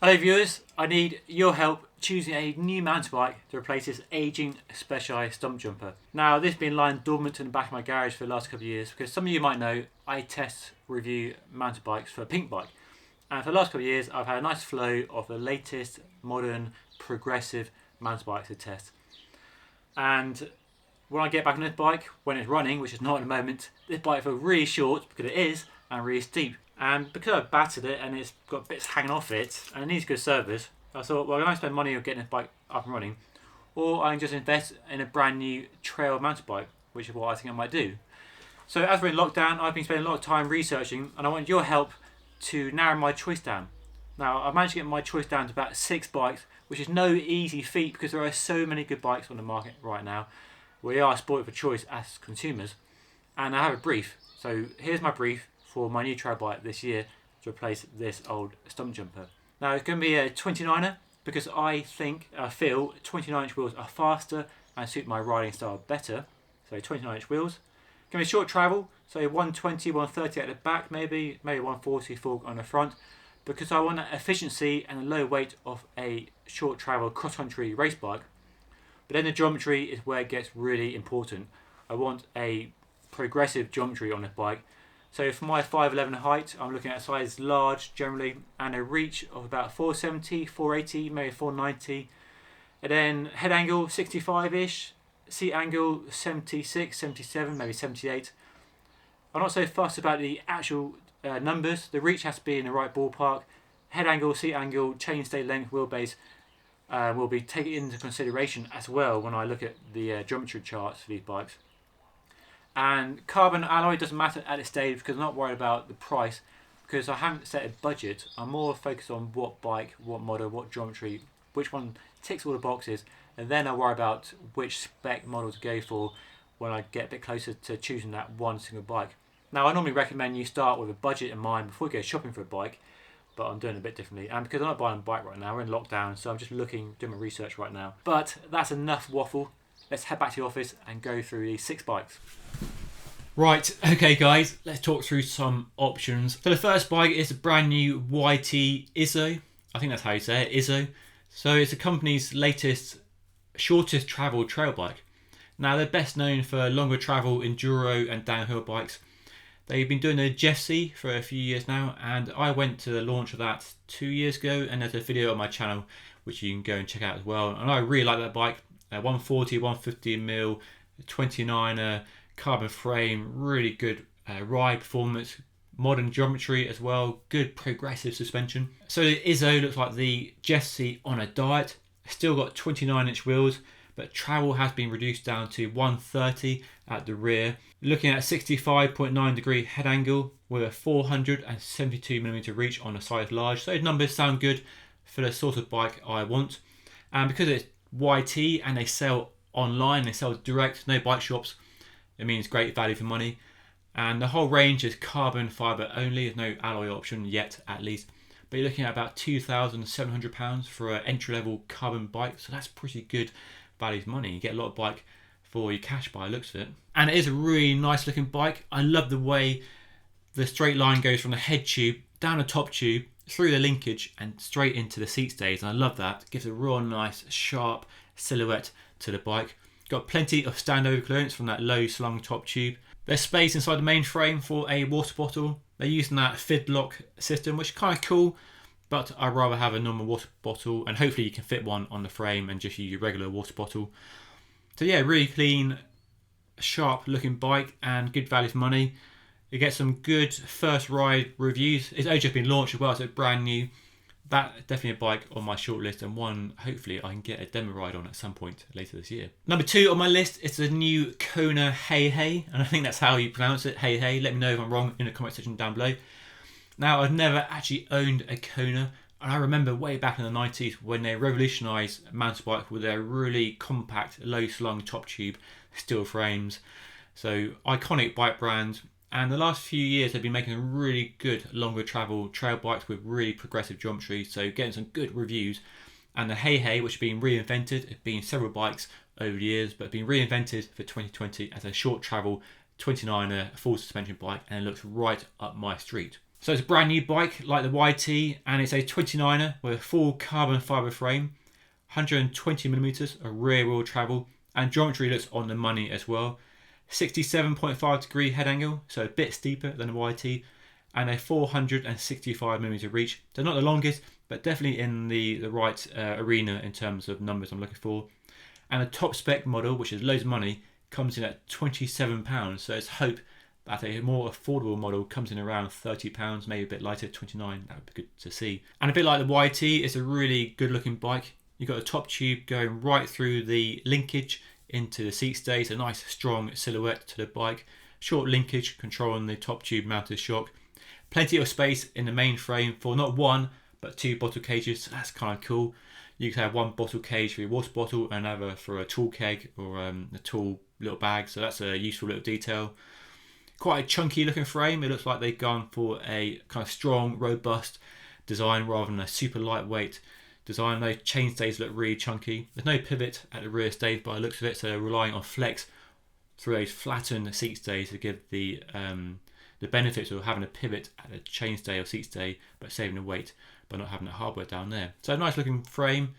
Hello viewers, I need your help choosing a new mountain bike to replace this aging Specialized stump jumper. Now this has been lying dormant in the back of my garage for the last couple of years because some of you might know I test review mountain bikes for Pink Bike, and for the last couple of years I've had a nice flow of the latest modern progressive mountain bikes to test. And when I get back on this bike, when it's running, which is not at the moment, this bike feels really short because it is, and really steep. And because I've battered it and it's got bits hanging off it and it needs good service, I thought, well, can I spend money on getting this bike up and running, or I can just invest in a brand new trail mountain bike, which is what I think I might do. So as we're in lockdown, I've been spending a lot of time researching, and I want your help to narrow my choice down. Now I've managed to get my choice down to about 6 bikes, which is no easy feat because there are so many good bikes on the market right now. We are spoiled for choice as consumers, and I have a brief. So here's my brief for my new trail bike this year to replace this old stump jumper. Now it's going to be a 29er because I feel 29-inch wheels are faster and suit my riding style better. So 29-inch wheels. Going to be short travel, so 120, 130 at the back, maybe 140 fork on the front, because I want that efficiency and the low weight of a short travel cross-country race bike. But then the geometry is where it gets really important. I want a progressive geometry on this bike. So for my 5'11" height, I'm looking at a size large generally, and a reach of about 470, 480, maybe 490. And then head angle 65-ish, seat angle 76, 77, maybe 78. I'm not so fussed about the actual numbers. The reach has to be in the right ballpark. Head angle, seat angle, chainstay length, wheelbase will be taken into consideration as well when I look at the geometry charts for these bikes. And carbon alloy doesn't matter at this stage because I'm not worried about the price, because I haven't set a budget. I'm more focused on what bike, what model, what geometry, which one ticks all the boxes, and then I worry about which spec model to go for when I get a bit closer to choosing that one single bike. Now I normally recommend you start with a budget in mind before you go shopping for a bike, but I'm doing it a bit differently, and because I'm not buying a bike right now, we're in lockdown, so I'm just doing my research right now. But that's enough waffle. Let's head back to the office and go through these 6 bikes. Right, okay guys, let's talk through some options. So the first bike is a brand new YT Izzo. I think that's how you say it, Izzo. So it's the company's latest, shortest travel trail bike. Now they're best known for longer travel, enduro and downhill bikes. They've been doing the Jeffsy for a few years now, and I went to the launch of that 2 years ago, and there's a video on my channel which you can go and check out as well. And I really like that bike. 140, 150mm, 29er, carbon frame, really good ride performance, modern geometry as well, good progressive suspension. So the Izzo looks like the Jeffsy on a diet. Still got 29-inch wheels, but travel has been reduced down to 130 at the rear. Looking at 65.9 degree head angle with a 472mm reach on a size large. So those numbers sound good for the sort of bike I want. And because it's YT and they sell online, they sell direct, no bike shops, it means great value for money. And the whole range is carbon fibre only, there's no alloy option yet at least. But you're looking at about £2,700 for an entry-level carbon bike, so that's pretty good value for money. You get a lot of bike for your cash by the looks of it. And it is a really nice looking bike. I love the way the straight line goes from the head tube down the top tube, through the linkage and straight into the seat stays, and I love that. It gives a real nice sharp silhouette to the bike. Got plenty of standover clearance from that low slung top tube. There's space inside the main frame for a water bottle. They're using that fid block system, which is kind of cool, but I'd rather have a normal water bottle, and hopefully you can fit one on the frame and just use your regular water bottle. So yeah, really clean, sharp looking bike and good value for money. You get some good first ride reviews. It's only just been launched as well, so it's brand new. That's definitely a bike on my shortlist, and one hopefully I can get a demo ride on at some point later this year. Number 2 on my list is the new Kona Hei Hei, and I think that's how you pronounce it, Hei Hei. Let me know if I'm wrong in the comment section down below. Now, I've never actually owned a Kona, and I remember way back in the 90s when they revolutionised mountain bike with their really compact, low slung top tube steel frames. So iconic bike brand. And the last few years they've been making really good longer travel trail bikes with really progressive geometry, so getting some good reviews. And the Hei Hei, which has been reinvented, it's been several bikes over the years, but been reinvented for 2020 as a short travel 29er full suspension bike, and it looks right up my street. So it's a brand new bike like the YT, and it's a 29er with a full carbon fibre frame, 120mm of rear wheel travel, and geometry looks on the money as well. 67.5 degree head angle, so a bit steeper than the YT, and a 465mm reach. So not the longest, but definitely in the right arena in terms of numbers I'm looking for. And a top spec model, which is loads of money, comes in at £27. So it's hope that a more affordable model comes in around £30, maybe a bit lighter, 29. That would be good to see. And a bit like the YT, it's a really good looking bike. You've got a top tube going right through the linkage into the seat stays, a nice strong silhouette to the bike, short linkage controlling the top tube mounted shock, plenty of space in the main frame for not one but two bottle cages, so that's kind of cool. You can have one bottle cage for your water bottle, another for a tall keg or a tall little bag, so that's a useful little detail. Quite a chunky looking frame. It looks like they've gone for a kind of strong, robust design rather than a super lightweight design. Those chainstays look really chunky. There's no pivot at the rear stays by the looks of it, so they're relying on flex through those flattened seat stays to give the benefits of having a pivot at the chainstay or seat stay, but saving the weight by not having the hardware down there. So a nice looking frame.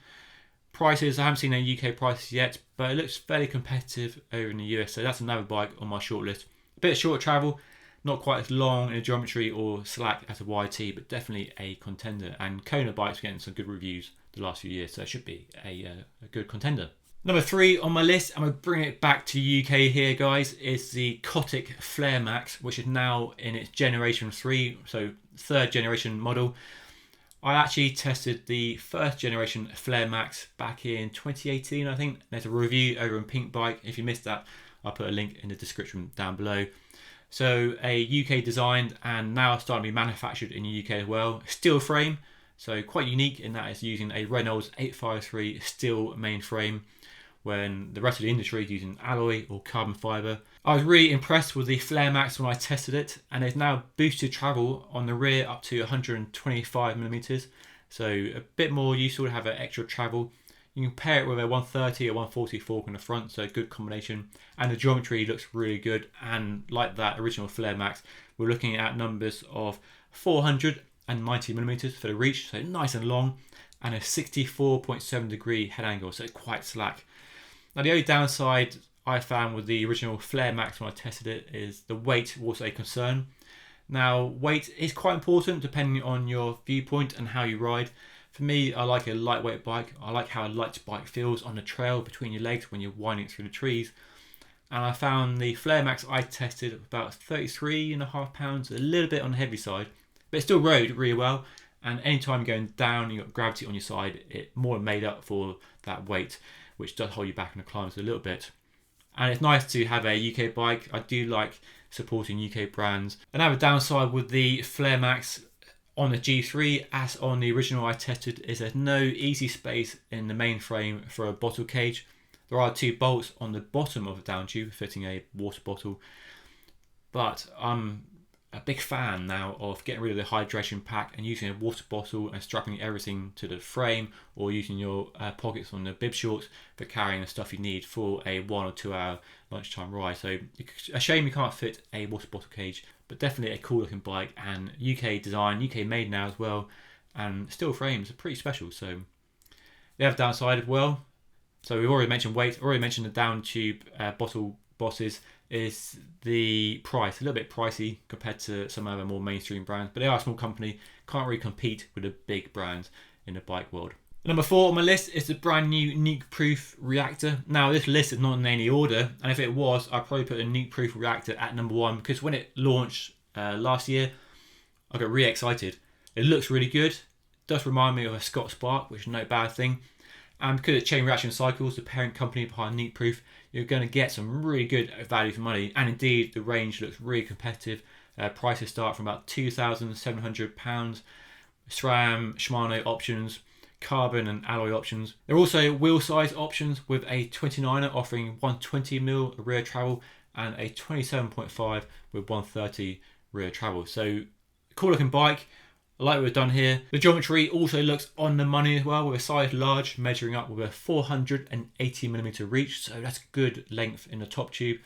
Prices, I haven't seen any UK prices yet, but it looks fairly competitive over in the US, so that's another bike on my shortlist. A bit of shorter travel, not quite as long in geometry or slack as a YT, but definitely a contender. And Kona bikes are getting some good reviews the last few years, so it should be a good contender. Number 3 on my list, I'm going to bring it back to UK here, guys, is the Cotic Flare Max, which is now in its generation 3, so third generation model. I actually tested the first generation Flare Max back in 2018, I think. There's a review over on Pink Bike. If you missed that, I'll put a link in the description down below. So a UK designed and now starting to be manufactured in the UK as well. Steel frame, so quite unique in that it's using a Reynolds 853 steel main frame when the rest of the industry is using alloy or carbon fibre. I was really impressed with the Flare Max when I tested it, and it's now boosted travel on the rear up to 125mm, so a bit more useful to have an extra travel. You can pair it with a 130 or 140 fork on the front, so a good combination. And the geometry looks really good, and like that original Flare Max, we're looking at numbers of 490mm for the reach, so nice and long, and a 64.7 degree head angle, so quite slack. Now the only downside I found with the original Flare Max when I tested it is the weight was a concern. Now weight is quite important depending on your viewpoint and how you ride. For me, I like a lightweight bike. I like how a light bike feels on the trail between your legs when you're winding through the trees. And I found the Flare Max I tested about 33.5 pounds, a little bit on the heavy side, but it still rode really well. And anytime you're going down, you've got gravity on your side, it more made up for that weight, which does hold you back in the climbs a little bit. And it's nice to have a UK bike. I do like supporting UK brands. Another downside with the Flare Max on the G3, as on the original I tested, is there's no easy space in the main frame for a bottle cage. There are 2 bolts on the bottom of the down tube fitting a water bottle, but I'm a big fan now of getting rid of the hydration pack and using a water bottle and strapping everything to the frame, or using your pockets on the bib shorts for carrying the stuff you need for a 1 or 2 hour lunchtime ride. So a shame you can't fit a water bottle cage, but definitely a cool looking bike, and UK design, UK made now as well, and steel frames are pretty special. So the other downside as well, so we've already mentioned weight, already mentioned the down tube bottle bosses, is the price. A little bit pricey compared to some other more mainstream brands, but they are a small company, can't really compete with the big brands in the bike world. Number 4 on my list is the brand new Nukeproof Reactor. Now this list is not in any order, and if it was, I'd probably put a Nukeproof Reactor at number 1, because when it launched last year, I got really excited. It looks really good, it does remind me of a Scott Spark, which is no bad thing. And because it's Chain Reaction Cycles, the parent company behind Nukeproof, you're going to get some really good value for money. And indeed, the range looks really competitive. Prices start from about £2,700. SRAM, Shimano options, carbon and alloy options. There are also wheel size options, with a 29er offering 120mm rear travel and a 27.5 with 130 rear travel. So cool looking bike. I like what we've done here. The geometry also looks on the money as well, with a size large measuring up with a 480mm reach, so that's good length in the top tube,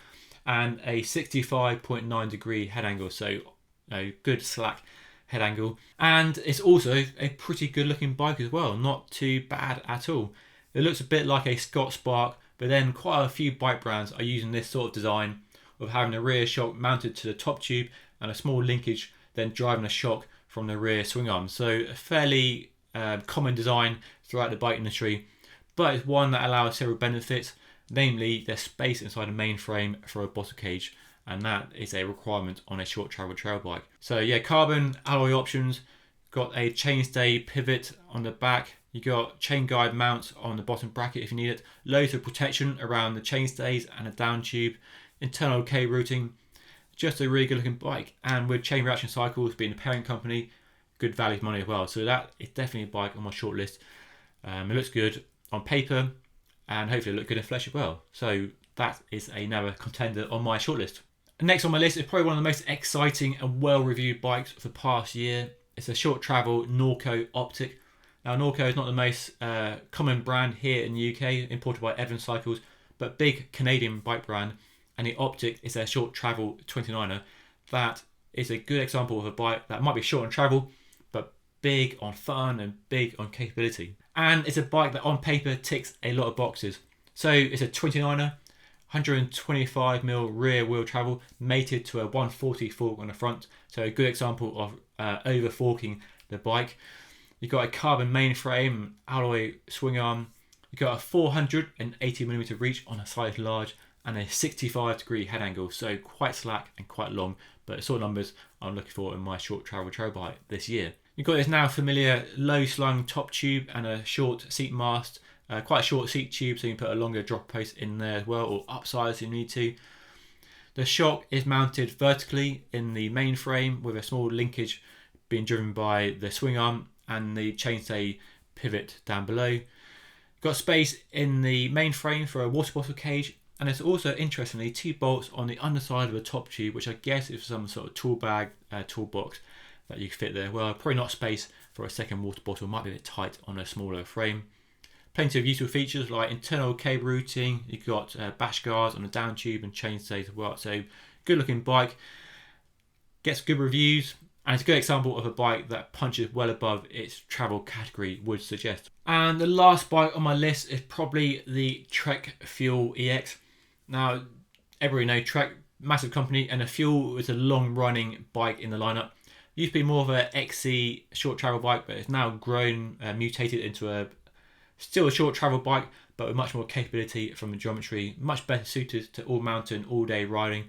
and a 65.9 degree head angle, so a good slack head angle, and it's also a pretty good looking bike as well, not too bad at all. It looks a bit like a Scott Spark, but then quite a few bike brands are using this sort of design of having the rear shock mounted to the top tube and a small linkage then driving a shock from the rear swing arm. So a fairly common design throughout the bike industry, but it's one that allows several benefits, namely there's space inside the main frame for a bottle cage, and that is a requirement on a short travel trail bike. So yeah, carbon alloy options, got a chainstay pivot on the back, you got chain guide mounts on the bottom bracket if you need it, loads of protection around the chainstays and the down tube, internal K routing, just a really good looking bike, and with Chain Reaction Cycles being the parent company, good value for money as well. So that is definitely a bike on my shortlist. It looks good on paper and hopefully it'll look good in flesh as well. So that is another contender on my shortlist. Next on my list is probably one of the most exciting and well reviewed bikes of the past year. It's a short travel Norco Optic. Now Norco is not the most common brand here in the UK, imported by Evans Cycles, but big Canadian bike brand. And the Optic is their short travel 29er. That is a good example of a bike that might be short on travel, but big on fun and big on capability. And it's a bike that on paper ticks a lot of boxes. So it's a 29er, 125mm rear wheel travel, mated to a 140 fork on the front. So a good example of over forking the bike. You've got a carbon mainframe, alloy swing arm. You've got a 480mm reach on a size large, and a 65-degree head angle, so quite slack and quite long, but the sort of numbers I'm looking for in my short travel trail bike this year. You've got this now familiar low slung top tube and a short seat mast, quite a short seat tube, so you can put a longer drop post in there as well, or upsize if you need to. The shock is mounted vertically in the main frame with a small linkage being driven by the swing arm and the chainstay pivot down below. Got space in the main frame for a water bottle cage, and there's also, interestingly, 2 bolts on the underside of the top tube, which I guess is some sort of tool bag, toolbox that you can fit there. Well, probably not space for a second water bottle, might be a bit tight on a smaller frame. Plenty of useful features like internal cable routing, you've got bash guards on the down tube and chainstays as well. So good looking bike, gets good reviews, and it's a good example of a bike that punches well above its travel category would suggest. And the last bike on my list is probably the Trek Fuel EX. Now, everybody knows Trek, massive company, and the Fuel is a long-running bike in the lineup. It used to be more of a XC short travel bike, but it's now grown, mutated into still a short travel bike, but with much more capability from the geometry, much better suited to all mountain, all-day riding.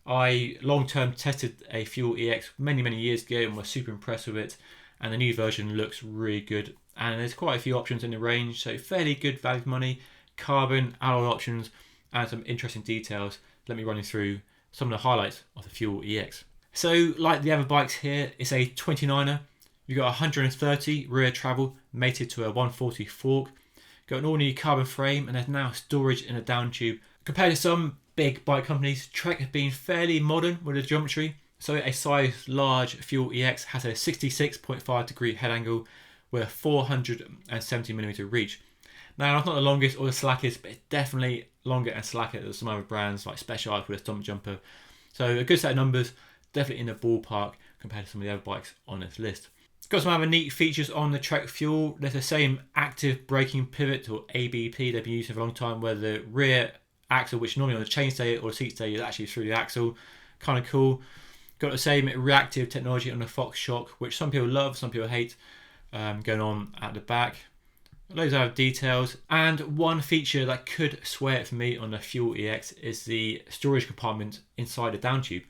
I long-term tested a Fuel EX many years ago and was super impressed with it, and the new version looks really good. And there's quite a few options in the range, so fairly good value for money, carbon, alloy options, and some interesting details. Let me run you through some of the highlights of the Fuel EX. So, like the other bikes here, it's a 29er. You've got 130 rear travel, mated to a 140 fork. Got an all-new carbon frame, and there's now storage in a down tube. Compared to some big bike companies, Trek has been fairly modern with the geometry. So a size large Fuel EX has a 66.5 degree head angle with a 470mm reach. Now, it's not the longest or the slackest, but it's definitely longer and slacker than some other brands like Specialized with a stump jumper. So a good set of numbers, definitely in the ballpark compared to some of the other bikes on this list. It's got some other neat features on the Trek Fuel. There's the same active braking pivot, or ABP, they've been using for a long time, where the rear axle, which normally on the chainstay or the seat stay, is actually through the axle. Kind of cool. Got the same reactive technology on the Fox shock, which some people love, some people hate, going on at the back. Loads of details, and one feature that could sway it for me on the Fuel EX is the storage compartment inside the down tube.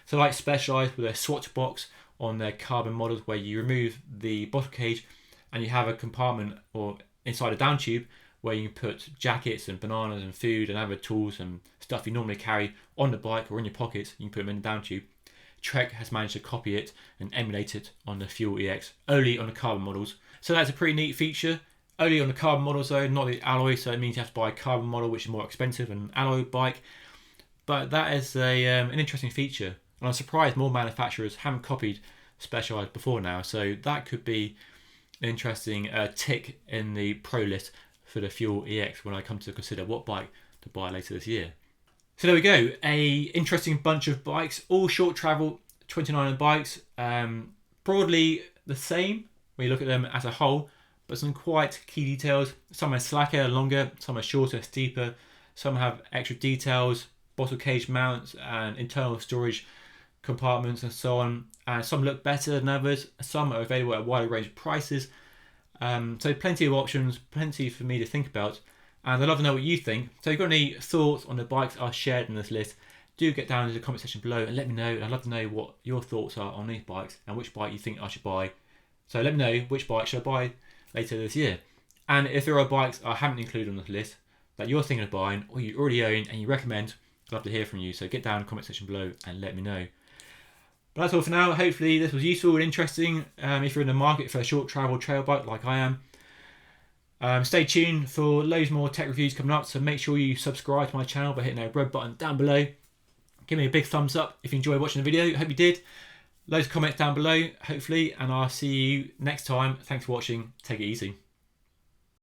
So like Specialized with a swatch box on their carbon models, where you remove the bottle cage and you have a compartment or inside a down tube where you can put jackets and bananas and food and other tools and stuff you normally carry on the bike or in your pockets. You can put them in the down tube. Trek has managed to copy it and emulate it on the Fuel EX, only on the carbon models. So that's a pretty neat feature. Only on the carbon models though, not the alloy, so it means you have to buy a carbon model, which is more expensive than an alloy bike. But that is an interesting feature, and I'm surprised more manufacturers haven't copied Specialized before now, so that could be an interesting tick in the pro list for the Fuel EX when I come to consider what bike to buy later this year. So there we go, a interesting bunch of bikes, all short travel 29er bikes, broadly the same when you look at them as a whole, but some quite key details. Some are slacker and longer, some are shorter, steeper, some have extra details, bottle cage mounts and internal storage compartments and so on. And some look better than others. Some are available at a wider range of prices. So plenty of options, plenty for me to think about. And I'd love to know what you think. So if you've got any thoughts on the bikes I shared in this list, do get down in the comment section below and let me know. I'd love to know what your thoughts are on these bikes and which bike you think I should buy. So let me know which bike should I buy later this year. And if there are bikes I haven't included on this list that you're thinking of buying or you already own and you recommend, I'd love to hear from you. So get down in the comment section below and let me know. But that's all for now. Hopefully this was useful and interesting if you're in the market for a short travel trail bike like I am. Stay tuned for loads more tech reviews coming up, so make sure you subscribe to my channel by hitting that red button down below. Give me a big thumbs up if you enjoyed watching the video. I hope you did. Loads of comments down below, hopefully, and I'll see you next time. Thanks for watching. Take it easy.